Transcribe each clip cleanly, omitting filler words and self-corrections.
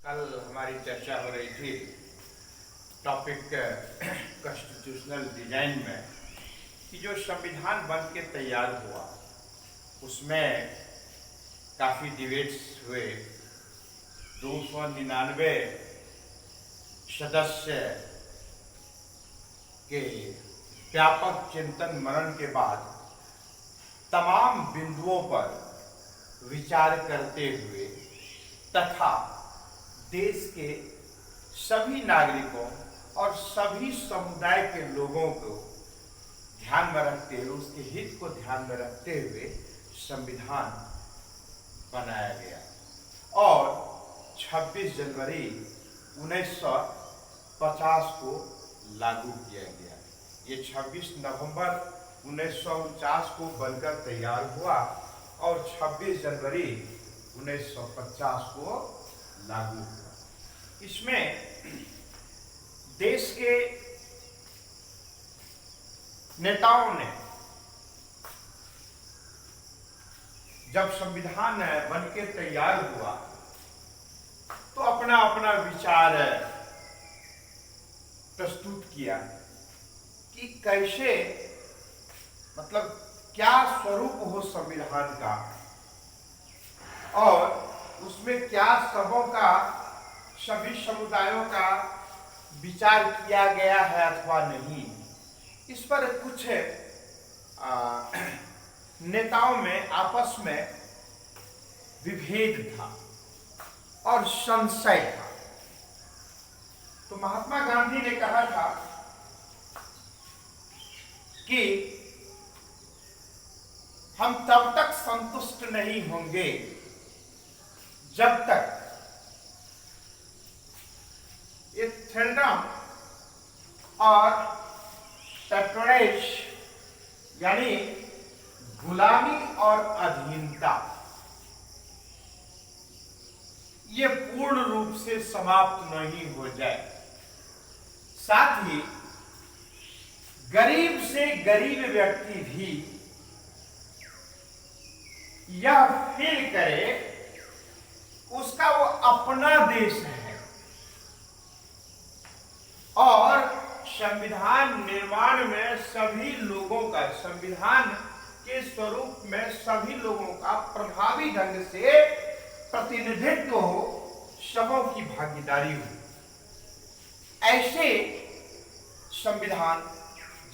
कल हमारी चर्चा हो रही थी टॉपिक कॉन्स्टिट्यूशनल डिजाइन में कि जो संविधान बन के तैयार हुआ उसमें काफ़ी डिबेट्स हुए। 299 सदस्य के व्यापक चिंतन मनन के बाद तमाम बिंदुओं पर विचार करते हुए तथा देश के सभी नागरिकों और सभी समुदाय के लोगों को ध्यान में रखते हुए, उसके हित को ध्यान में रखते हुए संविधान बनाया गया और 26 जनवरी 1950 को लागू किया गया। ये 26 नवंबर 1949 को बनकर तैयार हुआ और 26 जनवरी 1950 को लागू हुआ। इसमें देश के नेताओं ने जब संविधान बन के तैयार हुआ तो अपना अपना विचार प्रस्तुत किया कि कैसे, मतलब क्या स्वरूप हो संविधान का और उसमें क्या सबों का, सभी समुदायों का विचार किया गया है अथवा नहीं। इस पर कुछ नेताओं में आपस में विभेद था और संशय था। तो महात्मा गांधी ने कहा था कि हम तब तक संतुष्ट नहीं होंगे जब तक ये फ्रीडम और पैट्रोनेज यानी गुलामी और अधीनता ये पूर्ण रूप से समाप्त नहीं हो जाए। साथ ही गरीब से गरीब व्यक्ति भी यह फील करे उसका वो अपना देश है और संविधान निर्माण में सभी लोगों का, संविधान के स्वरूप में सभी लोगों का प्रभावी ढंग से प्रतिनिधित्व हो, सबों की भागीदारी हो। ऐसे संविधान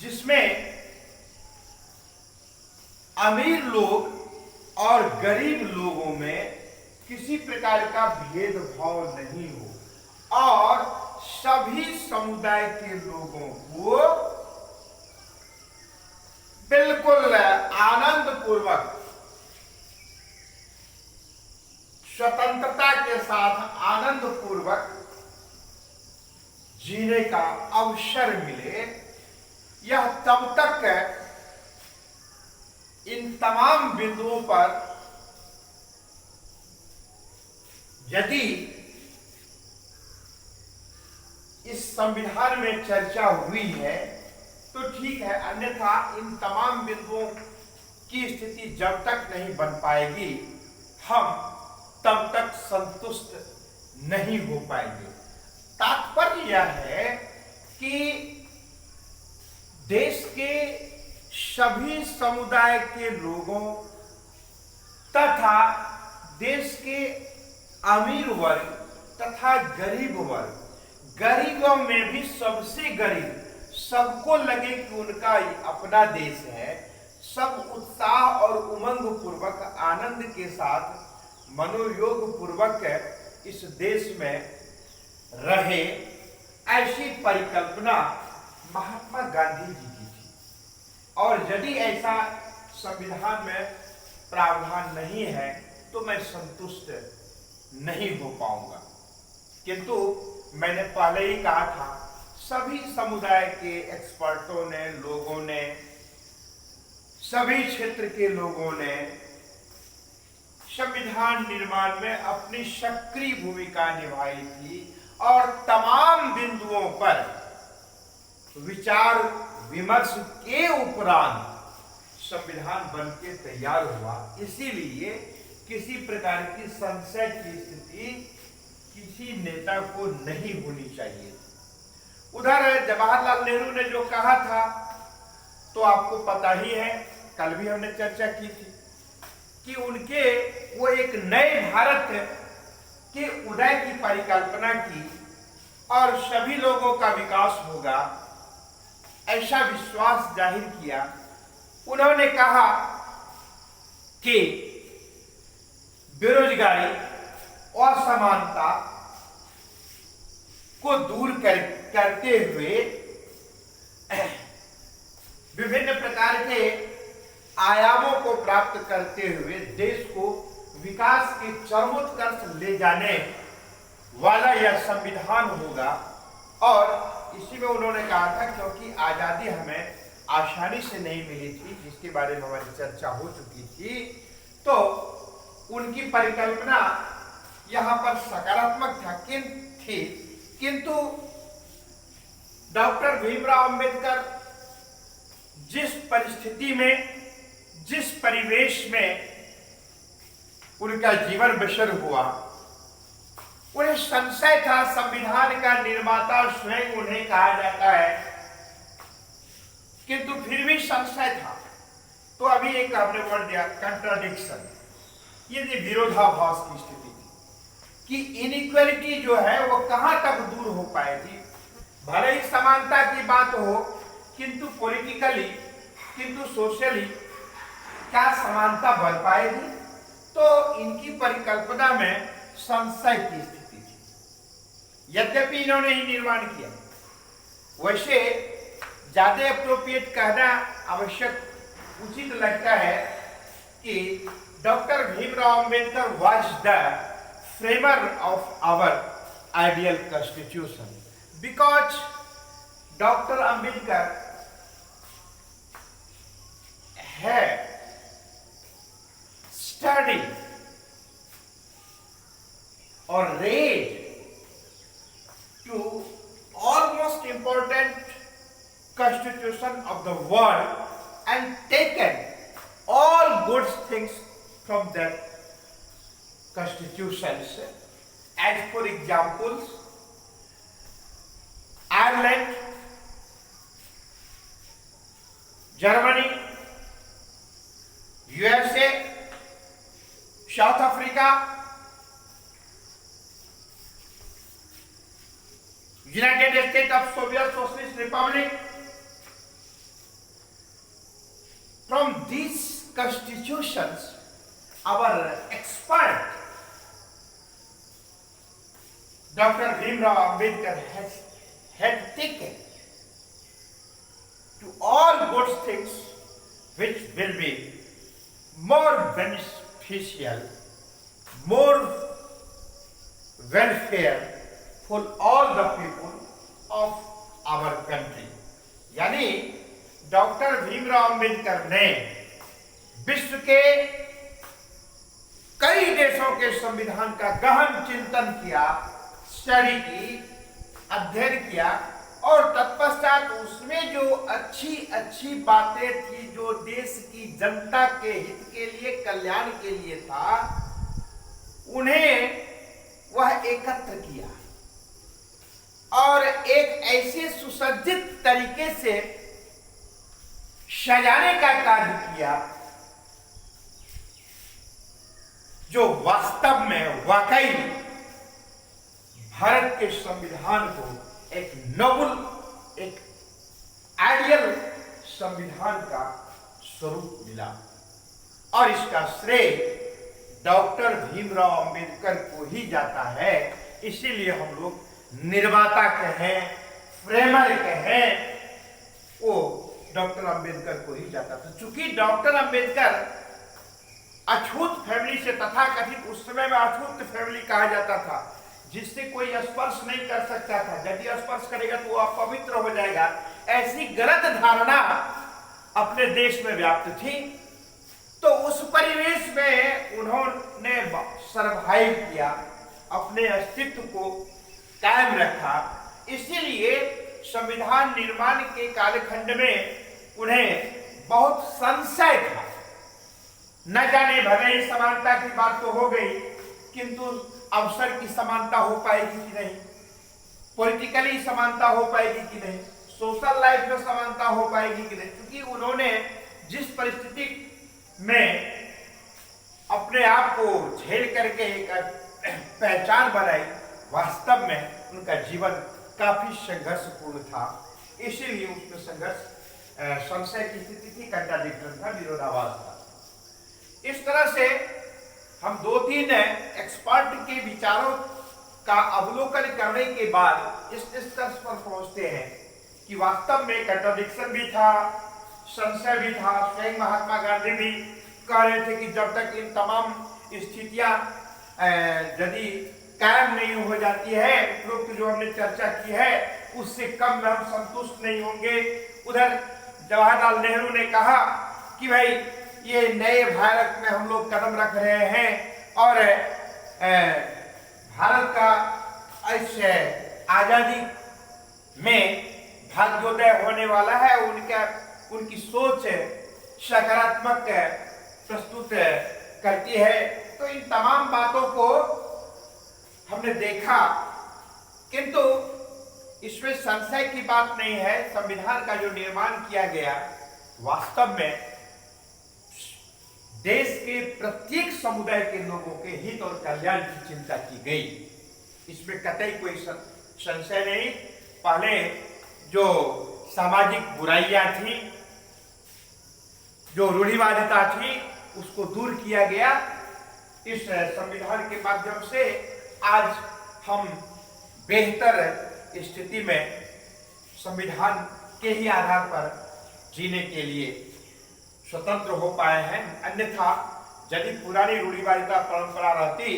जिसमें अमीर लोग और गरीब लोगों में किसी प्रकार का भेदभाव नहीं हो और सभी समुदाय के लोगों को बिल्कुल आनंद पूर्वक, स्वतंत्रता के साथ आनंद पूर्वक जीने का अवसर मिले। यह तब तक इन तमाम बिंदुओं पर यदि इस संविधान में चर्चा हुई है तो ठीक है, अन्यथा इन तमाम बिंदुओं की स्थिति जब तक नहीं बन पाएगी हम तब तक संतुष्ट नहीं हो पाएंगे। तात्पर्य यह है कि देश के सभी समुदाय के लोगों तथा देश के अमीर वर्ग तथा गरीब वर्ग, गरीबों में भी सबसे गरीब, सबको लगे कि उनका अपना देश है, सब उत्साह और उमंग पूर्वक आनंद के साथ मनोयोग पूर्वक इस देश में रहे, ऐसी परिकल्पना महात्मा गांधी जी की थी। और यदि ऐसा संविधान में प्रावधान नहीं है तो मैं संतुष्ट नहीं हो पाऊंगा। किंतु मैंने पहले ही कहा था, सभी समुदाय के एक्सपर्टों ने, लोगों ने, सभी क्षेत्र के लोगों ने संविधान निर्माण में अपनी सक्रिय भूमिका निभाई थी और तमाम बिंदुओं पर विचार विमर्श के उपरांत संविधान बनके तैयार हुआ। इसीलिए किसी प्रकार की संशय की स्थिति किसी नेता को नहीं होनी चाहिए। उधर जवाहरलाल नेहरू ने जो कहा था तो आपको पता ही है, कल भी हमने चर्चा की थी कि उनके वो एक नए भारत के उदय की परिकल्पना की और सभी लोगों का विकास होगा, ऐसा विश्वास जाहिर किया। उन्होंने कहा कि बेरोजगारी, असमानता को दूर करते हुए विभिन्न प्रकार के आयामों को प्राप्त करते हुए देश को विकास के चरमोत्कर्ष ले जाने वाला यह संविधान होगा। और इसी में उन्होंने कहा था क्योंकि आजादी हमें आसानी से नहीं मिली थी, जिसके बारे में हमारी चर्चा हो चुकी थी, तो उनकी परिकल्पना यहां पर सकारात्मक थी, किंतु डॉक्टर भीमराव अंबेडकर जिस परिस्थिति में, जिस परिवेश में उनका जीवन बसर हुआ, उन्हें संशय था। संविधान का निर्माता स्वयं उन्हें कहा जाता है, किंतु फिर भी संशय था। तो अभी एक आपने वर्ड दिया कंट्राडिक्शन, ये विरोधाभास की स्थिति थी कि इनइक्वालिटी जो है वो कहां तक दूर हो पाएगी। भले ही समानता की बात हो, किंतु पॉलिटिकली, किंतु सोशली क्या समानता बढ़ पाएगी? तो इनकी परिकल्पना में संशय की स्थिति थी। यद्यपि इन्होंने ही निर्माण किया, वैसे ज्यादा अप्रोप्रिएट कहना आवश्यक उचित लगता है कि doctor Bhimrao Ambedkar was the framer of our ideal constitution, because doctor Ambedkar had studied or read to almost important constitution of the world and taken all good things from that constitutions. As for examples, Ireland, Germany, USA, South Africa, United States of Soviet Socialist Republic. From these constitutions, our expert Dr. Bhimrao Ambedkar had taken to all good things which will be more beneficial, more welfare for all the people of our country. यानी doctor Bhimrao Ambedkar ने विश्व के कई देशों के संविधान का गहन चिंतन किया, स्टडी की, अध्ययन किया और तत्पश्चात उसमें जो अच्छी अच्छी बातें थी, जो देश की जनता के हित के लिए, कल्याण के लिए था, उन्हें वह एकत्र किया और एक ऐसे सुसज्जित तरीके से सजाने का कार्य किया जो वास्तव में वाकई भारत के संविधान को एक नोबल, एक आइडियल संविधान का स्वरूप मिला। और इसका श्रेय डॉक्टर भीमराव अंबेडकर को ही जाता है। इसीलिए हम लोग निर्माता कहें, फ्रेमर कहें, वो डॉक्टर अंबेडकर को ही जाता था। चूंकि डॉक्टर अंबेडकर अछूत फैमिली से, तथाकथित उस समय में अछूत फैमिली कहा जाता था, जिससे कोई स्पर्श नहीं कर सकता था, यदि स्पर्श करेगा तो वो अपवित्र हो जाएगा, ऐसी गलत धारणा अपने देश में व्याप्त थी। तो उस परिवेश में उन्होंने सर्वाइव किया, अपने अस्तित्व को कायम रखा। इसीलिए संविधान निर्माण के कालखंड में उन्हें बहुत संशय था। न जाने भले ही समानता की बात तो हो गई, किंतु अवसर की समानता हो पाएगी कि नहीं, पॉलिटिकली समानता हो पाएगी कि नहीं, सोशल लाइफ में समानता हो पाएगी कि नहीं, क्योंकि उन्होंने जिस परिस्थिति में अपने आप को झेल करके एक पहचान बनाई, वास्तव में उनका जीवन काफी संघर्षपूर्ण था। इसीलिए उसमें संशय की स्थिति थी, कंट्राडिक्शन था, विरोधाभास था। इस तरह से हम 2-3 एक्सपर्ट के विचारों का अवलोकन करने के बाद इस निष्कर्ष पर पहुंचते हैं कि वास्तव में कंट्राडिक्शन भी था, संशय भी था। स्वयं महात्मा गांधी भी कह रहे थे कि जब तक इन तमाम स्थितियां यदि कायम नहीं हो जाती है, उपरोक्त जो हमने चर्चा की है उससे कम में हम संतुष्ट नहीं होंगे। उधर जवाहरलाल नेहरू ने कहा कि भाई ये नए भारत में हम लोग कदम रख रहे हैं और भारत का ऐसे आजादी में भाग्योदय होने वाला है। उनकी सोच सकारात्मक प्रस्तुत करती है। तो इन तमाम बातों को हमने देखा, किंतु इसमें संशय की बात नहीं है। संविधान का जो निर्माण किया गया, वास्तव में देश के प्रत्येक समुदाय के लोगों के हित और कल्याण की चिंता की गई, इसमें कतई कोई संशय नहीं। पहले जो सामाजिक बुराइयां थी, जो रूढ़िवादिता थी, उसको दूर किया गया। इस संविधान के माध्यम से आज हम बेहतर स्थिति में संविधान के ही आधार पर जीने के लिए स्वतंत्र हो पाए हैं। अन्यथा यदि पुरानी रूढ़िवादिता परंपरा रहती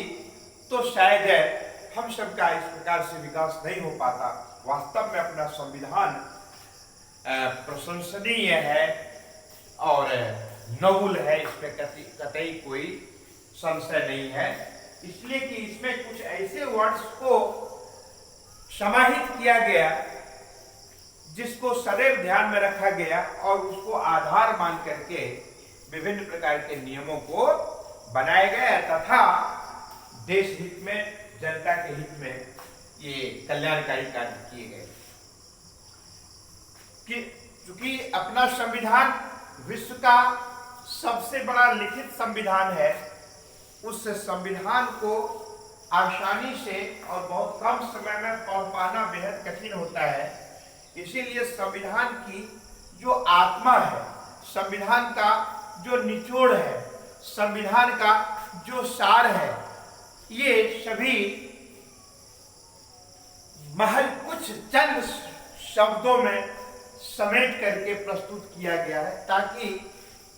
तो शायद हम सबका इस प्रकार से विकास नहीं हो पाता। वास्तव में अपना संविधान प्रशंसनीय है और नवुल है, इसमें कतई कोई संशय नहीं है। इसलिए कि इसमें कुछ ऐसे वर्ड्स को समाहित किया गया जिसको सदैव ध्यान में रखा गया और उसको आधार मान करके विभिन्न प्रकार के नियमों को बनाया गया तथा देश हित में, जनता के हित में ये कल्याणकारी कार्य किए गए। कि चूंकि अपना संविधान विश्व का सबसे बड़ा लिखित संविधान है, उस संविधान को आसानी से और बहुत कम समय में पढ़ पाना बेहद कठिन होता है। इसीलिए संविधान की जो आत्मा है, संविधान का जो निचोड़ है, संविधान का जो सार है, ये सभी महज कुछ चंद शब्दों में समेट करके प्रस्तुत किया गया है, ताकि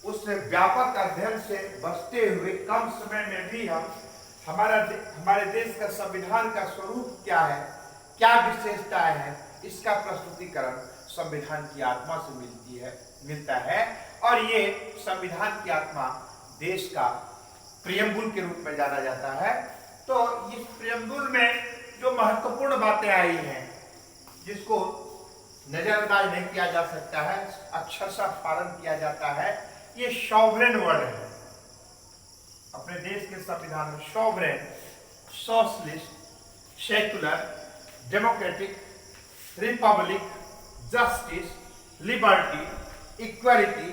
उस व्यापक अध्ययन से बचते हुए कम समय में भी हम हमारे देश का संविधान का स्वरूप क्या है, क्या विशेषताएं हैं, इसका प्रस्तुतिकरण संविधान की आत्मा से मिलता है। और ये संविधान की आत्मा देश का प्रियम्बुल के रूप में जाना जाता है। तो इस प्रियम्बुल में जो महत्वपूर्ण बातें आई हैं, जिसको नजरअंदाज नहीं किया जा सकता है, अक्षरशः पालन किया जाता है, ये सॉवरेन वर्ड है। अपने देश के संविधान में sovereign, socialist, secular, democratic, Republic, justice, liberty, equality,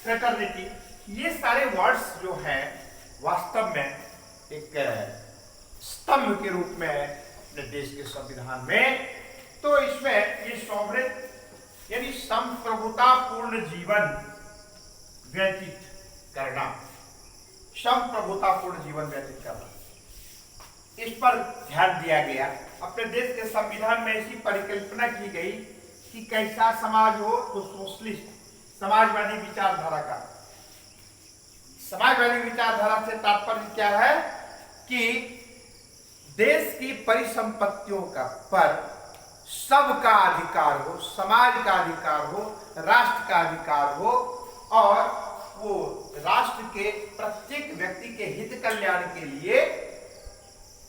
fraternity, ये सारे वर्ड्स जो हैं वास्तव में एक स्तंभ के रूप में है अपने देश के संविधान में। तो इसमें ये सॉवरेन यानी संप्रभुतापूर्ण जीवन व्यतीत करना, संप्रभुतापूर्ण जीवन व्यतीत करना, इस पर ध्यान दिया गया। अपने देश के संविधान में ऐसी परिकल्पना की गई कि कैसा समाज हो तो सोशलिस्ट, समाजवादी विचारधारा का। समाजवादी विचारधारा से तात्पर्य क्या है कि देश की परिसंपत्तियों का पर सबका अधिकार हो, समाज का अधिकार हो, राष्ट्र का अधिकार हो और वो राष्ट्र के प्रत्येक व्यक्ति के हित कल्याण के लिए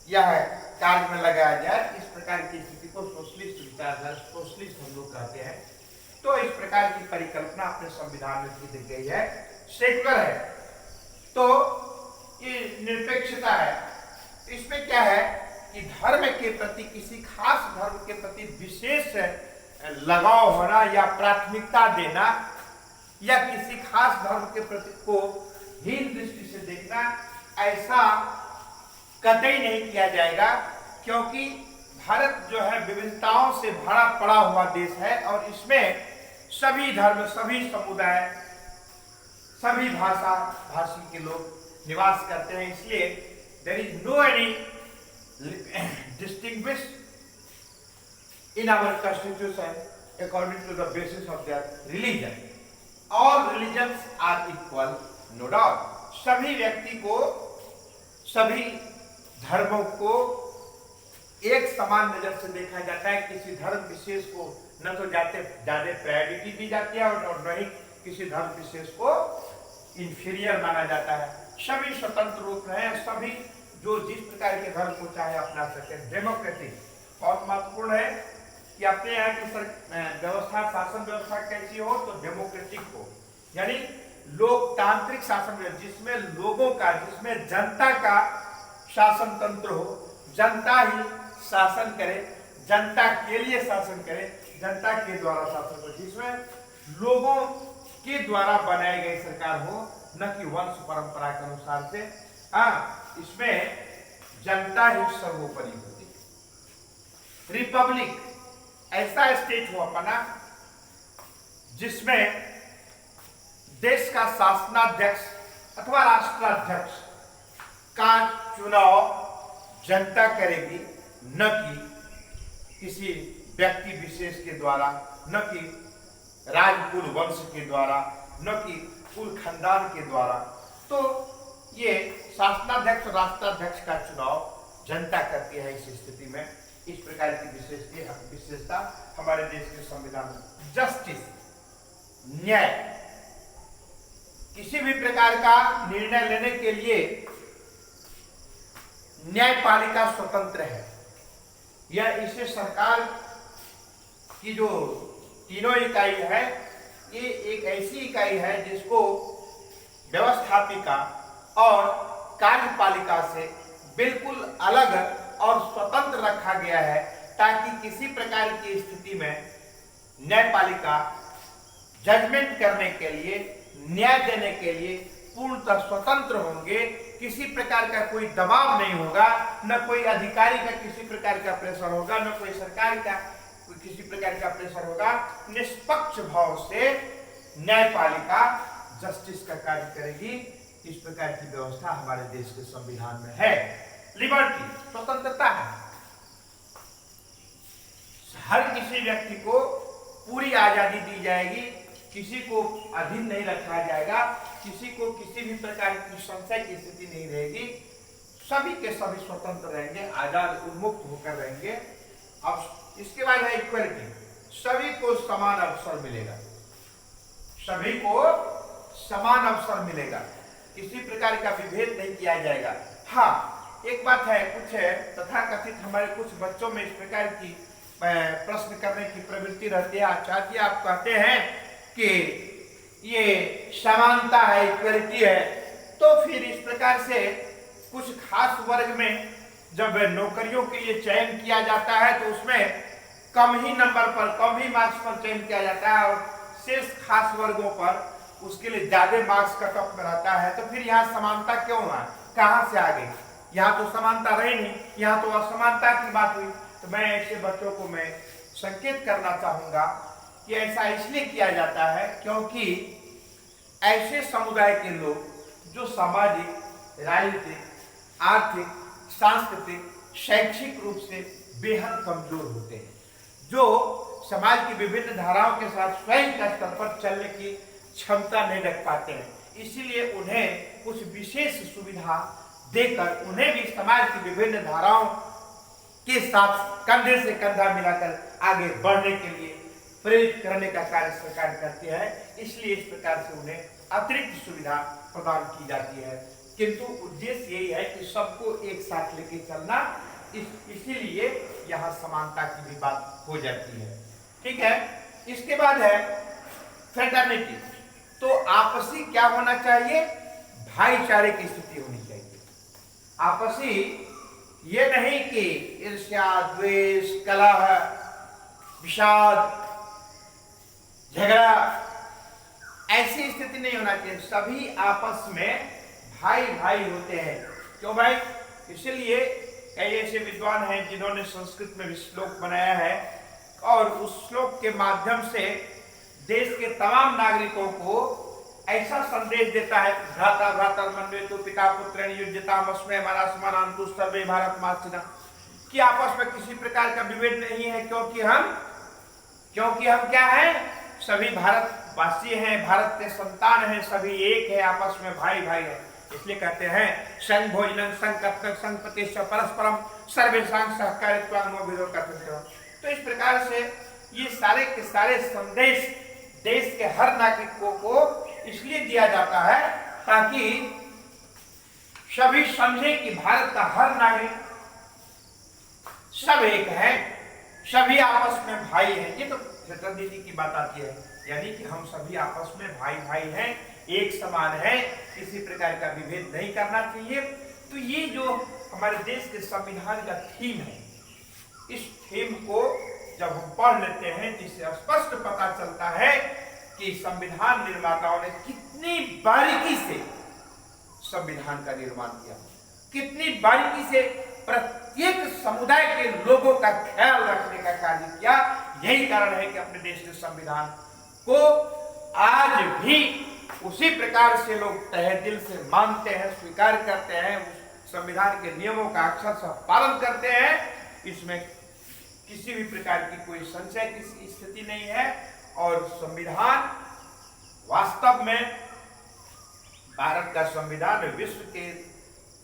यह कार्य में लगाया जाए। इस प्रकार की स्थिति को सोशलिस्ट विचारधारा, सोशलिस्ट हम लोग कहते हैं। तो इस प्रकार की परिकल्पना अपने संविधान में की गई है। सेकुलर है तो ये निरपेक्षता है, इसमें क्या है कि धर्म के प्रति, किसी खास धर्म के प्रति विशेष लगाव होना या प्राथमिकता देना, या किसी खास धर्म के प्रति को हीन दृष्टि से देखना, ऐसा कतई नहीं किया जाएगा, क्योंकि भारत जो है विविधताओं से भरा पड़ा हुआ देश है और इसमें सभी धर्म, सभी समुदाय, सभी भाषा भाषी के लोग निवास करते हैं। इसलिए there is no any distinguish in our constitution according to the basis of their religion. All religions are equal, no doubt. सभी व्यक्ति को, सभी धर्मों को एक समान नजर से देखा जाता है। किसी धर्म विशेष को न तो ज्यादा प्रायोरिटी दी जाती है और न ही किसी धर्म विशेष को इंफीरियर माना जाता है। सभी स्वतंत्र रूप में, सभी जो जिस प्रकार के धर्म को चाहे अपना सके। डेमोक्रेटिक बहुत महत्वपूर्ण है कि अपने यहाँ की व्यवस्था, शासन व्यवस्था कैसी हो, तो डेमोक्रेटिक हो, यानी लोकतांत्रिक शासन व्यवस्था, जिसमें लोगों का, जिसमें जनता का शासन तंत्र हो, जनता ही शासन करे, जनता के लिए शासन करे, जनता के द्वारा शासन हो, जिसमें लोगों के द्वारा बनाई गई सरकार हो, न कि वंश परंपरा के अनुसार से। इसमें जनता ही सर्वोपरि होती है। रिपब्लिक ऐसा स्टेट हो अपना जिसमें देश का शासनाध्यक्ष अथवा राष्ट्राध्यक्ष का चुनाव जनता करेगी, न कि किसी व्यक्ति विशेष के द्वारा, न कि राजकुल वंश के द्वारा, न कि कुल खानदान के द्वारा। तो ये शासनाध्यक्ष, राष्ट्राध्यक्ष का चुनाव जनता करती है। इस स्थिति में इस प्रकार की विशेषता हमारे देश के संविधान में। जस्टिस, न्याय, किसी भी प्रकार का निर्णय लेने के लिए न्यायपालिका स्वतंत्र है। यह इसे सरकार की जो तीनों इकाई है, ये एक ऐसी इकाई है जिसको व्यवस्थापिका और कार्यपालिका से बिल्कुल अलग और स्वतंत्र रखा गया है, ताकि किसी प्रकार की स्थिति में न्यायपालिका जजमेंट करने के लिए, न्याय देने के लिए पूर्णतः स्वतंत्र होंगे। किसी प्रकार का कोई दबाव नहीं होगा, न कोई अधिकारी का किसी प्रकार का प्रेशर होगा, न कोई सरकार का कोई किसी प्रकार का प्रेशर होगा। निष्पक्ष भाव से न्यायपालिका जस्टिस का कार्य करेगी। इस प्रकार की व्यवस्था हमारे देश के संविधान में है। लिबर्टी, स्वतंत्रता है। हर किसी व्यक्ति को पूरी आजादी दी जाएगी, किसी को अधीन नहीं रखा जाएगा, किसी को किसी भी प्रकार की संशय की स्थिति नहीं रहेगी। सभी के सभी स्वतंत्र रहेंगे, आजाद, उन्मुक्त होकर रहेंगे। अब इसके बाद है इक्वलिटी, सभी को समान अवसर मिलेगा, सभी को समान अवसर मिलेगा, किसी प्रकार का विभेद नहीं किया जाएगा। हाँ, एक बात है, कुछ है तथाकथित हमारे कुछ बच्चों में इस प्रकार की प्रश्न करने की प्रवृत्ति रहती है। आचार्य जी आप कहते हैं कि ये समानता है, इक्वलिटी है, तो फिर इस प्रकार से कुछ खास वर्ग में जब नौकरियों के लिए चयन किया जाता है तो उसमें कम ही नंबर पर, कम ही मार्क्स पर चयन किया जाता है और शेष खास वर्गों पर उसके लिए ज्यादा मार्क्स कट ऑफ में रहता है, तो फिर यहाँ समानता क्यों है, कहाँ से आ गई? यहाँ तो समानता रही नहीं, यहाँ तो असमानता की बात हुई। तो मैं ऐसे बच्चों को मैं संकेत करना चाहूंगा कि ऐसा इसलिए किया जाता है क्योंकि ऐसे समुदाय के लोग जो सामाजिक, राजनीतिक, आर्थिक, सांस्कृतिक, शैक्षिक रूप से बेहद कमजोर होते हैं, जो समाज की विभिन्न धाराओं के साथ स्वयं के स्तर पर चलने की क्षमता नहीं रख पाते हैं, इसीलिए उन्हें कुछ विशेष सुविधा देकर उन्हें भी समाज की विभिन्न धाराओं के साथ कंधे से कंधा मिलाकर आगे बढ़ने के लिए प्रेरित करने का कार्य सरकार करती है। इसलिए इस प्रकार से उन्हें अतिरिक्त सुविधा प्रदान की जाती है, किंतु उद्देश्य यही है कि सबको एक साथ लेके चलना, इसीलिए यहाँ समानता की भी बात हो जाती है। ठीक है, इसके बाद है फ्रेटर्निटी। तो आपसी क्या होना चाहिए? भाईचारे की स्थिति होनी चाहिए। आपसी ये नहीं कि ईर्ष्या, द्वेष, कलह, विषाद, झगड़ा, ऐसी स्थिति नहीं होना चाहिए। सभी आपस में भाई भाई होते हैं। क्यों भाई? इसलिए कई ऐसे विद्वान हैं जिन्होंने संस्कृत में भी श्लोक बनाया है और उस श्लोक के माध्यम से देश के तमाम नागरिकों को ऐसा संदेश देता है, भ्राता भ्रातर्मन्वेतु पिता पुत्रेण युज्यतामस्मै मरा समानान्तु सर्वे भारत मास्तिना, कि आपस में किसी प्रकार का विभेद नहीं है, क्योंकि हम क्या हैं? सभी भारतवासी हैं, भारत के संतान हैं, सभी एक है, आपस में भाई भाई है। इसलिए कहते हैं संघ भोजन संकल्प संपत्ति परस्परम सर्वेषां सहकारित्वानुमोदितो कथयति। तो इस प्रकार से ये सारे के सारे संदेश देश के हर नागरिकों को इसलिए दिया जाता है ताकि सभी समझे कि भारत का हर नागरिक सब एक है, सभी आपस में भाई हैं। ये तो शताब्दी की बात आती है, यानी कि हम सभी आपस में भाई भाई हैं, एक समान है, किसी प्रकार का विभेद नहीं करना चाहिए। तो ये जो हमारे देश के संविधान का थीम है, इस थीम को जब हम पढ़ लेते हैं जिससे स्पष्ट पता चलता है कि संविधान निर्माताओं ने कितनी बारीकी से संविधान का निर्माण किया, कितनी बारीकी से प्रत्येक समुदाय के लोगों का ख्याल रखने का कार्य किया। यही कारण है कि अपने देश के संविधान को आज भी उसी प्रकार से लोग तहे दिल से मानते हैं, स्वीकार करते हैं, उस संविधान के नियमों का अक्षरशः पालन करते हैं। इसमें किसी भी प्रकार की कोई संशय की स्थिति नहीं है और संविधान वास्तव में भारत का संविधान विश्व के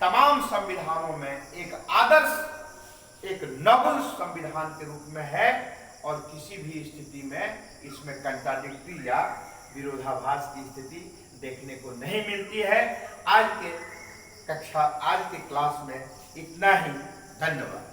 तमाम संविधानों में एक आदर्श, एक नोबल संविधान के रूप में है और किसी भी स्थिति में इसमें कंट्राडिक्टरी या विरोधाभास की स्थिति देखने को नहीं मिलती है। आज के क्लास में इतना ही। धन्यवाद।